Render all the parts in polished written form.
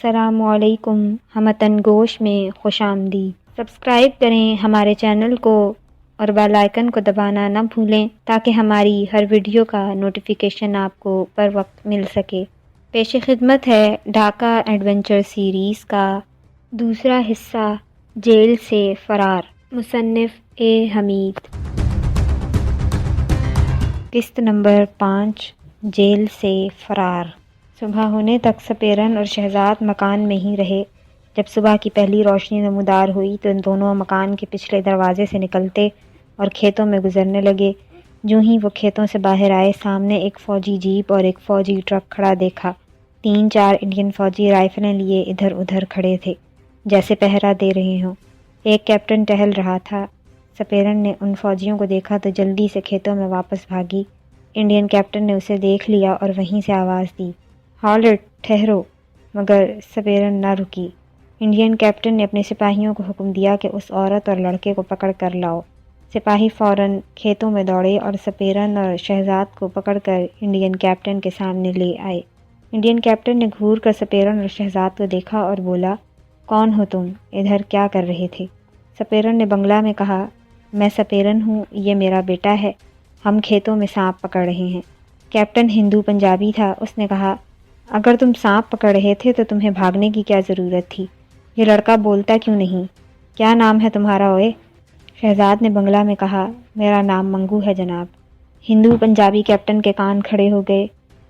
السلام علیکم، ہمتن گوش میں خوش آمدید۔ سبسکرائب کریں ہمارے چینل کو اور بیل آئیکن کو دبانا نہ بھولیں تاکہ ہماری ہر ویڈیو کا نوٹیفیکیشن آپ کو پر وقت مل سکے۔ پیش خدمت ہے ڈھاکہ ایڈونچر سیریز کا دوسرا حصہ، جیل سے فرار، مصنف اے حمید۔ قسط نمبر 5، جیل سے فرار۔ صبح ہونے تک سپیرن اور شہزاد مکان میں ہی رہے۔ جب صبح کی پہلی روشنی نمودار ہوئی تو دونوں مکان کے پچھلے دروازے سے نکلتے اور کھیتوں میں گزرنے لگے۔ جوں ہی وہ کھیتوں سے باہر آئے، سامنے ایک فوجی جیپ اور ایک فوجی ٹرک کھڑا دیکھا۔ 3-4 انڈین فوجی رائفلیں لیے ادھر ادھر کھڑے تھے، جیسے پہرا دے رہے ہوں۔ ایک کیپٹن ٹہل رہا تھا۔ سپیرن نے ان فوجیوں کو دیکھا تو جلدی سے کھیتوں میں واپس بھاگی۔ انڈین کیپٹن نے اسے دیکھ لیا اور وہیں سے آواز دی، ہالٹ، ٹھہرو، مگر سپیرن نہ رکی۔ انڈین کیپٹن نے اپنے سپاہیوں کو حکم دیا کہ اس عورت اور لڑکے کو پکڑ کر لاؤ۔ سپاہی فوراً کھیتوں میں دوڑے اور سپیرن اور شہزاد کو پکڑ کر انڈین کیپٹن کے سامنے لے آئے۔ انڈین کیپٹن نے گھور کر سپیرن اور شہزاد کو دیکھا اور بولا، کون ہو تم؟ ادھر کیا کر رہے تھے؟ سپیرن نے بنگلہ میں کہا، میں سپیرن ہوں، یہ میرا بیٹا ہے، ہم کھیتوں میں سانپ پکڑ رہے ہیں۔ کیپٹن ہندو پنجابی تھا، اس نے کہا، اگر تم سانپ پکڑ رہے تھے تو تمہیں بھاگنے کی کیا ضرورت تھی؟ یہ لڑکا بولتا کیوں نہیں؟ کیا نام ہے تمہارا اوئے؟ شہزاد نے بنگلہ میں کہا، میرا نام منگو ہے جناب۔ ہندو پنجابی کیپٹن کے کان کھڑے ہو گئے۔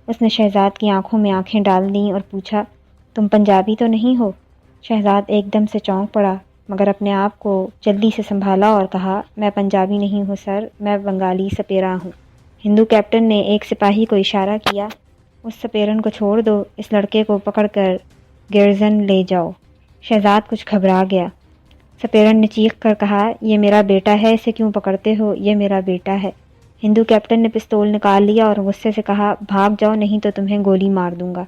اس نے شہزاد کی آنکھوں میں آنکھیں ڈال دیں اور پوچھا، تم پنجابی تو نہیں ہو؟ شہزاد ایک دم سے چونک پڑا، مگر اپنے آپ کو جلدی سے سنبھالا اور کہا، میں پنجابی نہیں ہوں سر، میں بنگالی سپیرا ہوں۔ ہندو کیپٹن نے ایک سپاہی کو اشارہ کیا، اس سپیرن کو چھوڑ دو، اس لڑکے کو پکڑ کر گیرزن لے جاؤ۔ شہزاد کچھ گھبرا گیا۔ سپیرن نے چیخ کر کہا، یہ میرا بیٹا ہے، اسے کیوں پکڑتے ہو؟ یہ میرا بیٹا ہے۔ ہندو کیپٹن نے پستول نکال لیا اور غصے سے کہا، بھاگ جاؤ نہیں تو تمہیں گولی مار دوں گا۔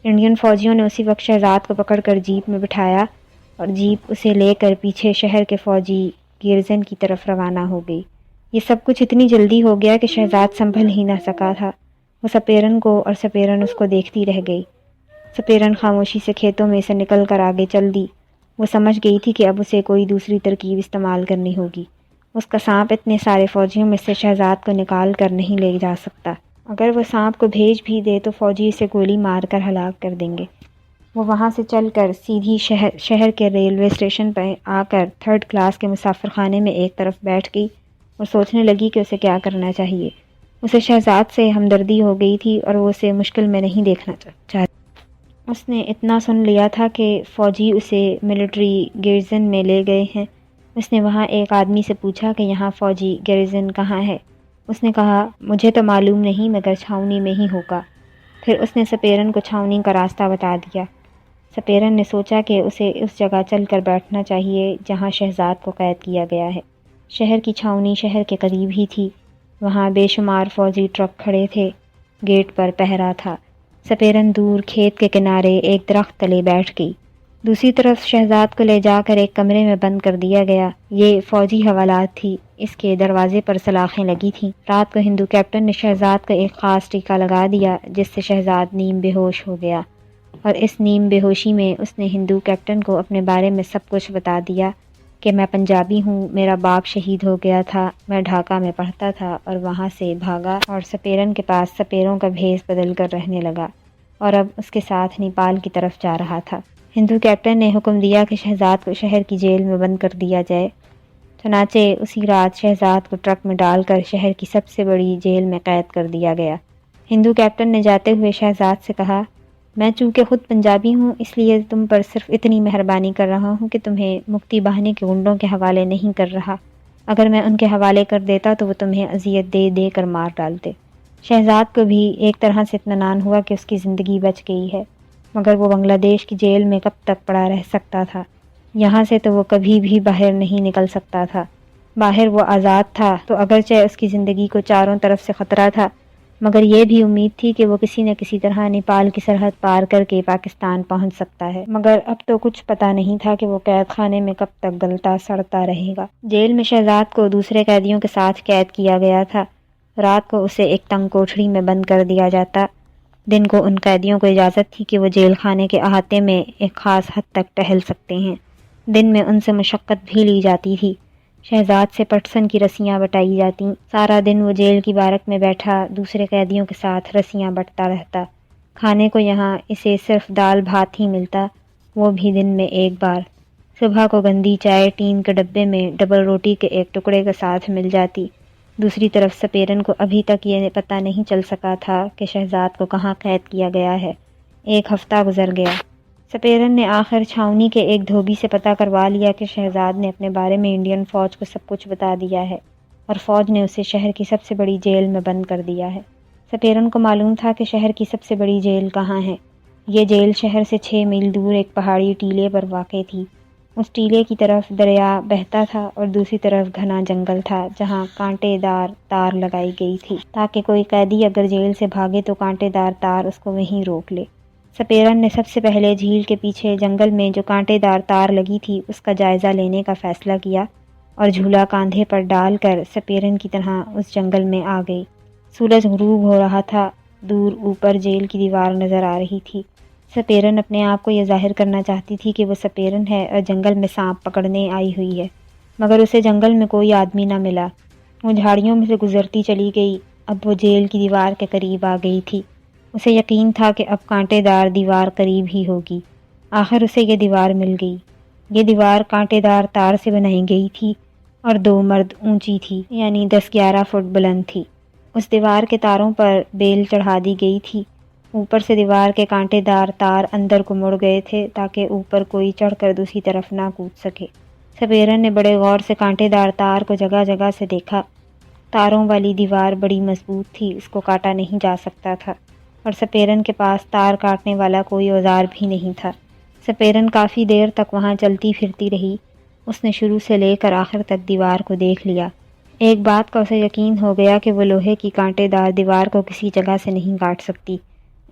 انڈین فوجیوں نے اسی وقت شہزاد کو پکڑ کر جیپ میں بٹھایا اور جیپ اسے لے کر پیچھے شہر کے فوجی گیرزن کی طرف روانہ ہو گئی۔ یہ سب کچھ اتنی جلدی ہو گیا کہ شہزاد سنبھل ہی نہ سکا تھا۔ وہ سپیرن کو اور سپیرن اس کو دیکھتی رہ گئی۔ سپیرن خاموشی سے کھیتوں میں سے نکل کر آگے چل دی۔ وہ سمجھ گئی تھی کہ اب اسے کوئی دوسری ترکیب استعمال کرنی ہوگی۔ اس کا سانپ اتنے سارے فوجیوں میں سے شہزاد کو نکال کر نہیں لے جا سکتا۔ اگر وہ سانپ کو بھیج بھی دے تو فوجی اسے گولی مار کر ہلاک کر دیں گے۔ وہ وہاں سے چل کر سیدھی شہر کے ریلوے اسٹیشن پہ آ کر 3rd کلاس کے مسافر خانے میں ایک طرف بیٹھ گئی اور سوچنے لگی کہ اسے کیا کرنا چاہیے۔ اسے شہزاد سے ہمدردی ہو گئی تھی اور وہ اسے مشکل میں نہیں دیکھنا چاہتی۔ اس نے اتنا سن لیا تھا کہ فوجی اسے ملٹری گیرزن میں لے گئے ہیں۔ اس نے وہاں ایک آدمی سے پوچھا کہ یہاں فوجی گیرزن کہاں ہے؟ اس نے کہا، مجھے تو معلوم نہیں مگر چھاؤنی میں ہی ہوگا۔ پھر اس نے سپیرن کو چھاؤنی کا راستہ بتا دیا۔ سپیرن نے سوچا کہ اسے اس جگہ چل کر بیٹھنا چاہیے جہاں شہزاد کو قید کیا گیا ہے۔ شہر کی چھاؤنی شہر کے قریب ہی تھی۔ وہاں بے شمار فوجی ٹرک کھڑے تھے، گیٹ پر پہرا تھا۔ سپیرن دور کھیت کے کنارے ایک درخت تلے بیٹھ گئی۔ دوسری طرف شہزاد کو لے جا کر ایک کمرے میں بند کر دیا گیا۔ یہ فوجی حوالات تھی، اس کے دروازے پر سلاخیں لگی تھیں۔ رات کو ہندو کیپٹن نے شہزاد کا ایک خاص ٹیکہ لگا دیا جس سے شہزاد نیم بے ہوش ہو گیا، اور اس نیم بے ہوشی میں اس نے ہندو کیپٹن کو اپنے بارے میں سب کچھ بتا دیا کہ میں پنجابی ہوں، میرا باپ شہید ہو گیا تھا، میں ڈھاکہ میں پڑھتا تھا اور وہاں سے بھاگا اور سپیرن کے پاس سپیروں کا بھیس بدل کر رہنے لگا اور اب اس کے ساتھ نیپال کی طرف جا رہا تھا۔ ہندو کیپٹن نے حکم دیا کہ شہزاد کو شہر کی جیل میں بند کر دیا جائے۔ چنانچہ اسی رات شہزاد کو ٹرک میں ڈال کر شہر کی سب سے بڑی جیل میں قید کر دیا گیا۔ ہندو کیپٹن نے جاتے ہوئے شہزاد سے کہا، میں چونکہ خود پنجابی ہوں اس لیے تم پر صرف اتنی مہربانی کر رہا ہوں کہ تمہیں مکتی باہنی کے گنڈوں کے حوالے نہیں کر رہا۔ اگر میں ان کے حوالے کر دیتا تو وہ تمہیں اذیت دے دے کر مار ڈالتے۔ شہزاد کو بھی ایک طرح سے اطمینان ہوا کہ اس کی زندگی بچ گئی ہے، مگر وہ بنگلہ دیش کی جیل میں کب تک پڑا رہ سکتا تھا؟ یہاں سے تو وہ کبھی بھی باہر نہیں نکل سکتا تھا۔ باہر وہ آزاد تھا تو اگرچہ اس کی زندگی کو چاروں طرف سے خطرہ تھا، مگر یہ بھی امید تھی کہ وہ کسی نہ کسی طرح نیپال کی سرحد پار کر کے پاکستان پہنچ سکتا ہے۔ مگر اب تو کچھ پتہ نہیں تھا کہ وہ قید خانے میں کب تک گلتا سڑتا رہے گا۔ جیل میں شہزاد کو دوسرے قیدیوں کے ساتھ قید کیا گیا تھا۔ رات کو اسے ایک تنگ کوٹھری میں بند کر دیا جاتا دن کو ان قیدیوں کو اجازت تھی کہ وہ جیل خانے کے احاطے میں ایک خاص حد تک ٹہل سکتے ہیں۔ دن میں ان سے مشقت بھی لی جاتی تھی۔ شہزاد سے پٹسن کی رسیاں بٹائی جاتیں۔ سارا دن وہ جیل کی بارک میں بیٹھا دوسرے قیدیوں کے ساتھ رسیاں بٹتا رہتا۔ کھانے کو یہاں اسے صرف دال بھات ہی ملتا، وہ بھی دن میں ایک بار۔ صبح کو گندی چائے ٹین کے ڈبے میں ڈبل روٹی کے ایک ٹکڑے کے ساتھ مل جاتی۔ دوسری طرف سپیرن کو ابھی تک یہ پتہ نہیں چل سکا تھا کہ شہزاد کو کہاں قید کیا گیا ہے۔ ایک ہفتہ گزر گیا۔ سپیرن نے آخر چھاؤنی کے ایک دھوبی سے پتہ کروا لیا کہ شہزاد نے اپنے بارے میں انڈین فوج کو سب کچھ بتا دیا ہے اور فوج نے اسے شہر کی سب سے بڑی جیل میں بند کر دیا ہے۔ سپیرن کو معلوم تھا کہ شہر کی سب سے بڑی جیل کہاں ہے۔ یہ جیل شہر سے 6 میل دور ایک پہاڑی ٹیلے پر واقع تھی۔ اس ٹیلے کی طرف دریا بہتا تھا اور دوسری طرف گھنا جنگل تھا جہاں کانٹے دار تار لگائی گئی تھی تاکہ کوئی قیدی اگر جیل سے بھاگے تو کانٹے دار تار اس کو وہیں روک لے۔ سپیرن نے سب سے پہلے جھیل کے پیچھے جنگل میں جو کانٹے دار تار لگی تھی اس کا جائزہ لینے کا فیصلہ کیا اور جھولا کاندھے پر ڈال کر سپیرن کی طرح اس جنگل میں آ گئی۔ سورج غروب ہو رہا تھا۔ دور اوپر جیل کی دیوار نظر آ رہی تھی۔ سپیرن اپنے آپ کو یہ ظاہر کرنا چاہتی تھی کہ وہ سپیرن ہے اور جنگل میں سانپ پکڑنے آئی ہوئی ہے، مگر اسے جنگل میں کوئی آدمی نہ ملا۔ وہ جھاڑیوں میں سے گزرتی چلی گئی۔ اب وہ جیل کی دیوار کے قریب آ گئی تھی۔ اسے یقین تھا کہ اب کانٹے دار دیوار قریب ہی ہوگی۔ آخر اسے یہ دیوار مل گئی۔ یہ دیوار کانٹے دار تار سے بنائی گئی تھی اور 2 مرد اونچی تھی، یعنی 10-11 فٹ بلند تھی۔ اس دیوار کے تاروں پر بیل چڑھا دی گئی تھی۔ اوپر سے دیوار کے کانٹے دار تار اندر کو مڑ گئے تھے تاکہ اوپر کوئی چڑھ کر دوسری طرف نہ کود سکے۔ سپیرن نے بڑے غور سے کانٹے دار تار کو جگہ جگہ سے دیکھا۔ تاروں والی دیوار بڑی مضبوط تھی، اس کو کاٹا نہیں جا سکتا تھا اور سپیرن کے پاس تار کاٹنے والا کوئی اوزار بھی نہیں تھا۔ سپیرن کافی دیر تک وہاں چلتی پھرتی رہی۔ اس نے شروع سے لے کر آخر تک دیوار کو دیکھ لیا۔ ایک بات کا اسے یقین ہو گیا کہ وہ لوہے کی کانٹے دار دیوار کو کسی جگہ سے نہیں کاٹ سکتی۔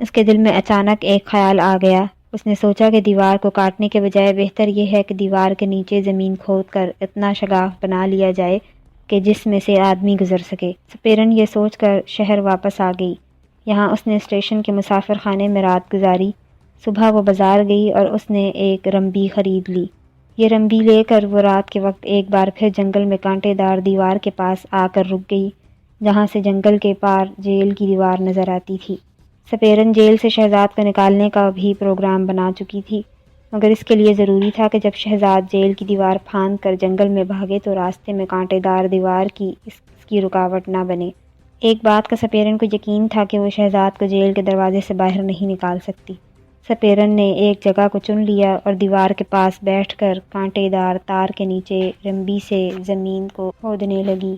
اس کے دل میں اچانک ایک خیال آ گیا۔ اس نے سوچا کہ دیوار کو کاٹنے کے بجائے بہتر یہ ہے کہ دیوار کے نیچے زمین کھود کر اتنا شگاف بنا لیا جائے کہ جس میں سے آدمی گزر سکے۔ سپیرن یہ سوچ کر شہر واپس آ گئی۔ یہاں اس نے اسٹیشن کے مسافر خانے میں رات گزاری۔ صبح وہ بازار گئی اور اس نے ایک رمبی خرید لی۔ یہ رمبی لے کر وہ رات کے وقت ایک بار پھر جنگل میں کانٹے دار دیوار کے پاس آ کر رک گئی، جہاں سے جنگل کے پار جیل کی دیوار نظر آتی تھی۔ سپیرن جیل سے شہزاد کو نکالنے کا بھی پروگرام بنا چکی تھی، مگر اس کے لیے ضروری تھا کہ جب شہزاد جیل کی دیوار پھاند کر جنگل میں بھاگے تو راستے میں کانٹے دار دیوار کی اس کی رکاوٹ نہ بنے۔ ایک بات کا سپیرن کو یقین تھا کہ وہ شہزاد کو جیل کے دروازے سے باہر نہیں نکال سکتی۔ سپیرن نے ایک جگہ کو چن لیا اور دیوار کے پاس بیٹھ کر کانٹے دار تار کے نیچے رمبی سے زمین کو کھودنے لگی۔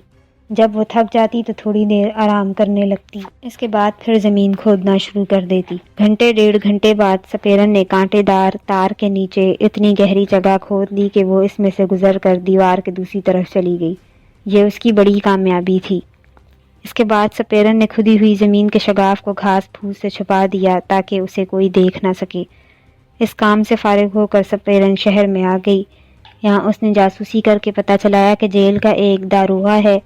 جب وہ تھک جاتی تو تھوڑی دیر آرام کرنے لگتی، اس کے بعد پھر زمین کھودنا شروع کر دیتی۔ گھنٹے 1.5 بعد سپیرن نے کانٹے دار تار کے نیچے اتنی گہری جگہ کھود لی کہ وہ اس میں سے گزر کر دیوار کے دوسری طرف چلی گئی۔ یہ اس کی بڑی کامیابی تھی۔ اس کے بعد سپیرن نے کھدی ہوئی زمین کے شگاف کو گھاس پھوس سے چھپا دیا تاکہ اسے کوئی دیکھ نہ سکے۔ اس کام سے فارغ ہو کر سپیرن شہر میں آ گئی۔ یہاں اس نے جاسوسی کر کے پتہ چلایا کہ جیل کا ایک داروغہ ہے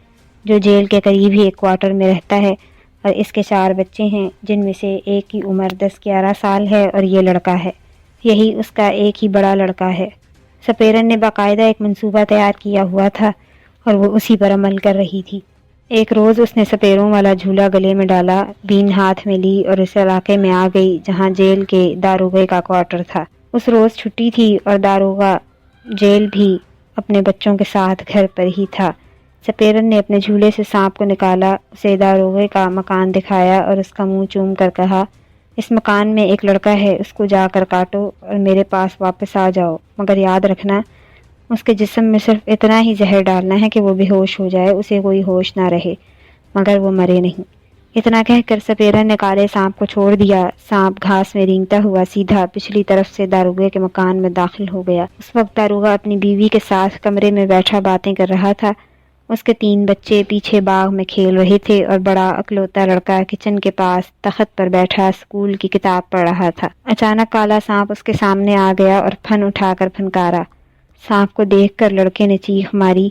جو جیل کے قریب ہی ایک کوارٹر میں رہتا ہے اور اس کے 4 بچے ہیں، جن میں سے ایک کی عمر 10-11 سال ہے اور یہ لڑکا ہے۔ یہی اس کا ایک ہی بڑا لڑکا ہے۔ سپیرن نے باقاعدہ ایک منصوبہ تیار کیا ہوا تھا اور وہ اسی پر عمل کر رہی تھی۔ ایک روز اس نے سپیروں والا جھولا گلے میں ڈالا، بین ہاتھ میں لی اور اس علاقے میں آ گئی جہاں جیل کے داروغے کا کوارٹر تھا۔ اس روز چھٹی تھی اور داروغہ جیل بھی اپنے بچوں کے ساتھ گھر پر ہی تھا۔ سپیرن نے اپنے جھولے سے سانپ کو نکالا، اسے داروغے کا مکان دکھایا اور اس کا منہ چوم کر کہا، اس مکان میں ایک لڑکا ہے، اس کو جا کر کاٹو اور میرے پاس واپس آ جاؤ، مگر یاد رکھنا اس کے جسم میں صرف اتنا ہی زہر ڈالنا ہے کہ وہ بے ہوش ہو جائے، اسے کوئی ہوش نہ رہے مگر وہ مرے نہیں۔ اتنا کہہ کر سپیرن نے کالے سانپ کو چھوڑ دیا۔ سانپ گھاس میں رینگتا ہوا سیدھا پچھلی طرف سے داروغے کے مکان میں داخل ہو گیا۔ اس وقت داروغہ اپنی بیوی کے ساتھ کمرے میں بیٹھا باتیں کر رہا تھا۔ اس کے 3 بچے پیچھے باغ میں کھیل رہے تھے اور بڑا اکلوتا لڑکا کچن کے پاس تخت پر بیٹھا اسکول کی کتاب پڑھ رہا تھا۔ اچانک کالا سانپ اس کے سامنے آ گیا اور پھن اٹھا کر پھنکارا۔ سانپ کو دیکھ کر لڑکے نے چیخ ماری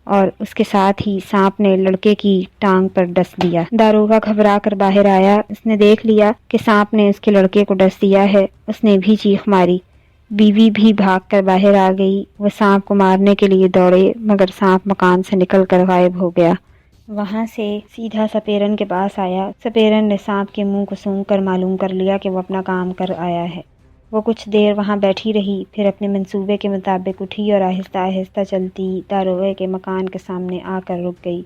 اور اس کے ساتھ ہی سانپ نے لڑکے کی ٹانگ پر ڈس دیا۔ داروغہ گھبرا کر باہر آیا۔ اس نے دیکھ لیا کہ سانپ نے اس کے لڑکے کو ڈس دیا ہے۔ اس نے بھی چیخ ماری۔ بیوی بھی بھاگ کر باہر آ گئی۔ وہ سانپ کو مارنے کے لیے دوڑے مگر سانپ مکان سے نکل کر غائب ہو گیا۔ وہاں سے سیدھا سپیرن کے پاس آیا۔ سپیرن نے سانپ کے منہ کو سونگھ کر معلوم کر لیا کہ وہ اپنا کام کر آیا ہے۔ وہ کچھ دیر وہاں بیٹھی رہی، پھر اپنے منصوبے کے مطابق اٹھی اور آہستہ آہستہ چلتی داروغے کے مکان کے سامنے آ کر رک گئی۔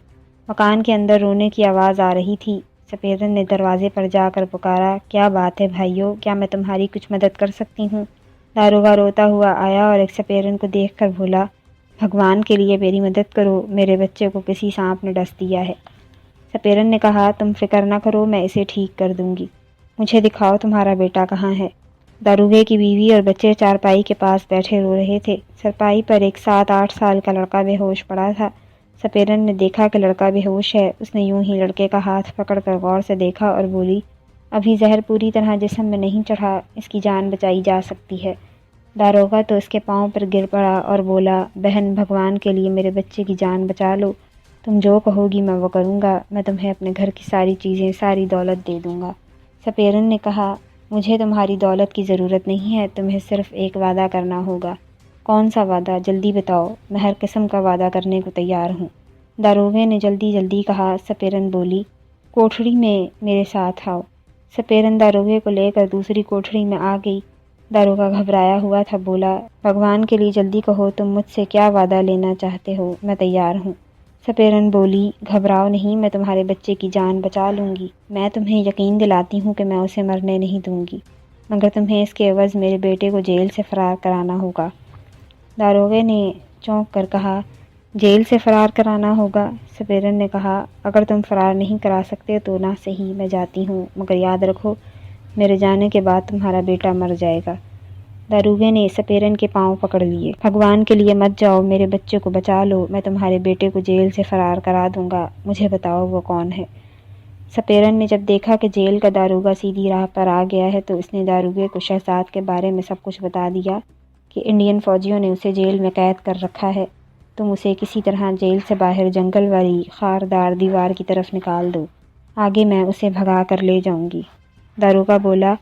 مکان کے اندر رونے کی آواز آ رہی تھی۔ سپیرن نے دروازے پر جا کر پکارا، کیا بات ہے بھائیو، کیا میں تمہاری کچھ مدد کر سکتی ہوں؟ داروغہ روتا ہوا آیا اور ایک سپیرن کو دیکھ کر بولا، بھگوان کے لیے میری مدد کرو، میرے بچے کو کسی سانپ نے ڈس دیا ہے۔ سپیرن نے کہا، تم فکر نہ کرو، میں اسے ٹھیک کر دوں گی۔ مجھے دکھاؤ تمہارا بیٹا کہاں ہے؟ داروغے کی بیوی اور بچے چارپائی کے پاس بیٹھے رو رہے تھے۔ چارپائی پر ایک 7-8 سال کا لڑکا بے ہوش پڑا تھا۔ سپیرن نے دیکھا کہ لڑکا بے ہوش ہے۔ اس نے یوں ہی لڑکے کا ہاتھ پکڑ کر غور سے دیکھا اور بولی، ابھی زہر پوری طرح جسم میں نہیں چڑھا، اس کی جان بچائی جا سکتی ہے۔ داروغہ تو اس کے پاؤں پر گر پڑا اور بولا، بہن بھگوان کے لیے میرے بچے کی جان بچا لو، تم جو کہو گی میں وہ کروں گا، میں تمہیں اپنے گھر کی ساری چیزیں، ساری دولت دے دوں گا۔ سپیرن نے کہا، مجھے تمہاری دولت کی ضرورت نہیں ہے، تمہیں صرف ایک وعدہ کرنا ہوگا۔ کون سا وعدہ؟ جلدی بتاؤ، میں ہر قسم کا وعدہ کرنے کو تیار ہوں۔ داروغے نے جلدی کہا۔ سپیرن بولی، کوٹھڑی میں میرے ساتھ آؤ۔ سپیرن داروغے کو لے کر دوسری کوٹھڑی میں آ گئی۔ داروغہ گھبرایا ہوا تھا، بولا، بھگوان کے لیے جلدی کہو، تم مجھ سے کیا وعدہ لینا چاہتے ہو، میں تیار ہوں۔ سپیرن بولی، گھبراؤ نہیں، میں تمہارے بچے کی جان بچا لوں گی، میں تمہیں یقین دلاتی ہوں کہ میں اسے مرنے نہیں دوں گی، مگر تمہیں اس کے عوض میرے بیٹے کو جیل سے فرار کرانا ہوگا۔ داروغے نے چونک کر کہا، جیل سے فرار کرانا ہوگا؟ سپیرن نے کہا، اگر تم فرار نہیں کرا سکتے تو نہ صحیح، میں جاتی ہوں، مگر یاد رکھو میرے جانے کے بعد تمہارا بیٹا مر جائے گا۔ داروغے نے سپیرن کے پاؤں پکڑ لیے۔ بھگوان کے لیے مت جاؤ، میرے بچے کو بچا لو، میں تمہارے بیٹے کو جیل سے فرار کرا دوں گا، مجھے بتاؤ وہ کون ہے؟ سپیرن نے جب دیکھا کہ جیل کا داروغہ سیدھی راہ پر آ گیا ہے تو اس نے داروغے کو شہزاد کے بارے میں سب کچھ بتا دیا کہ انڈین فوجیوں نے اسے جیل میں قید کر رکھا ہے، تم اسے کسی طرح جیل سے باہر جنگل والی خاردار دیوار کی طرف نکال دو، آگے میں اسے بھگا کر لے جاؤں گی۔ داروغہ بولا،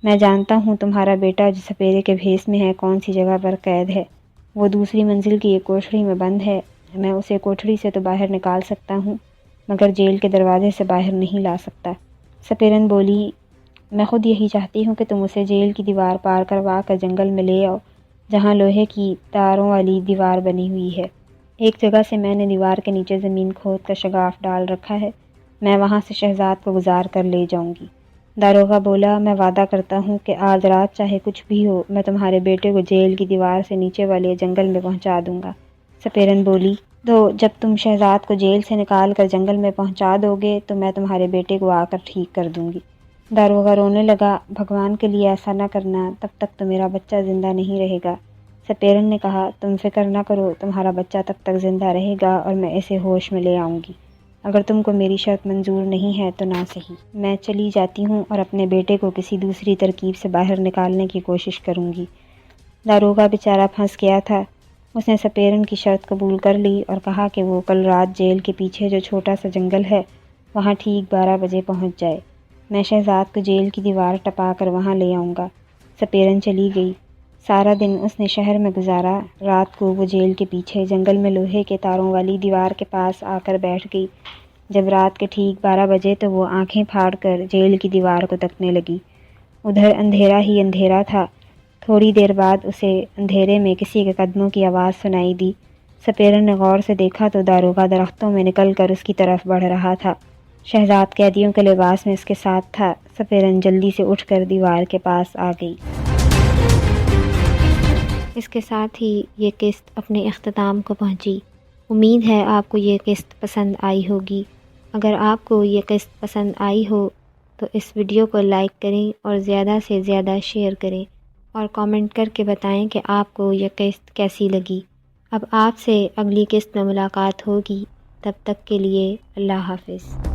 میں جانتا ہوں تمہارا بیٹا جو سپیرے کے بھیس میں ہے کون سی جگہ پر قید ہے، وہ دوسری منزل کی ایک کوٹھڑی میں بند ہے، میں اسے کوٹھڑی سے تو باہر نکال سکتا ہوں مگر جیل کے دروازے سے باہر نہیں لا سکتا۔ سپیرن بولی، میں خود یہی چاہتی ہوں کہ تم اسے جیل کی دیوار پار کروا کر جنگل میں لے آؤ جہاں لوہے کی تاروں والی دیوار بنی ہوئی ہے۔ ایک جگہ سے میں نے دیوار کے نیچے زمین کھود کر شگاف ڈال رکھا ہے، میں وہاں سے شہزاد کو گزار کر لے جاؤں گی۔ داروغہ بولا، میں وعدہ کرتا ہوں کہ آج رات چاہے کچھ بھی ہو، میں تمہارے بیٹے کو جیل کی دیوار سے نیچے والے جنگل میں پہنچا دوں گا۔ سپیرن بولی، تو جب تم شہزاد کو جیل سے نکال کر جنگل میں پہنچا دو گے تو میں تمہارے بیٹے کو آ کر ٹھیک کر دوں گی۔ داروغہ رونے لگا، بھگوان کے لیے ایسا نہ کرنا، تب تک تو میرا بچہ زندہ نہیں رہے گا۔ سپیرن نے کہا، تم فکر نہ کرو، تمہارا بچہ تب تک زندہ رہے گا اور میں اسے ہوش میں لے آؤں گی، اگر تم کو میری شرط منظور نہیں ہے تو نہ صحیح، میں چلی جاتی ہوں اور اپنے بیٹے کو کسی دوسری ترکیب سے باہر نکالنے کی کوشش کروں گی۔ داروغہ بیچارہ پھنس گیا تھا۔ اس نے سپیرن کی شرط قبول کر لی اور کہا کہ وہ کل رات جیل کے پیچھے جو چھوٹا سا جنگل ہے وہاں ٹھیک 12 بجے پہنچ جائے، میں شہزاد کو جیل کی دیوار ٹپا کر وہاں لے آؤں گا۔ سپیرن چلی گئی۔ سارا دن اس نے شہر میں گزارا، رات کو وہ جیل کے پیچھے جنگل میں لوہے کے تاروں والی دیوار کے پاس آ کر بیٹھ گئی۔ جب رات کے ٹھیک 12 بجے تو وہ آنکھیں پھاڑ کر جیل کی دیوار کو تکنے لگی۔ ادھر اندھیرا ہی اندھیرا تھا۔ تھوڑی دیر بعد اسے اندھیرے میں کسی کے قدموں کی آواز سنائی دی۔ سپیرن نے غور سے دیکھا تو داروغہ درختوں میں نکل کر اس کی طرف بڑھ رہا تھا۔ شہزاد قیدیوں کے لباس میں اس کے ساتھ تھا۔ سپیرن جلدی سے اٹھ کر دیوار کے پاس آ گئی۔ اس کے ساتھ ہی یہ قسط اپنے اختتام کو پہنچی۔ امید ہے آپ کو یہ قسط پسند آئی ہوگی۔ اگر آپ کو یہ قسط پسند آئی ہو تو اس ویڈیو کو لائک کریں اور زیادہ سے زیادہ شیئر کریں اور کامنٹ کر کے بتائیں کہ آپ کو یہ قسط کیسی لگی۔ اب آپ سے اگلی قسط میں ملاقات ہوگی، تب تک کے لیے اللہ حافظ۔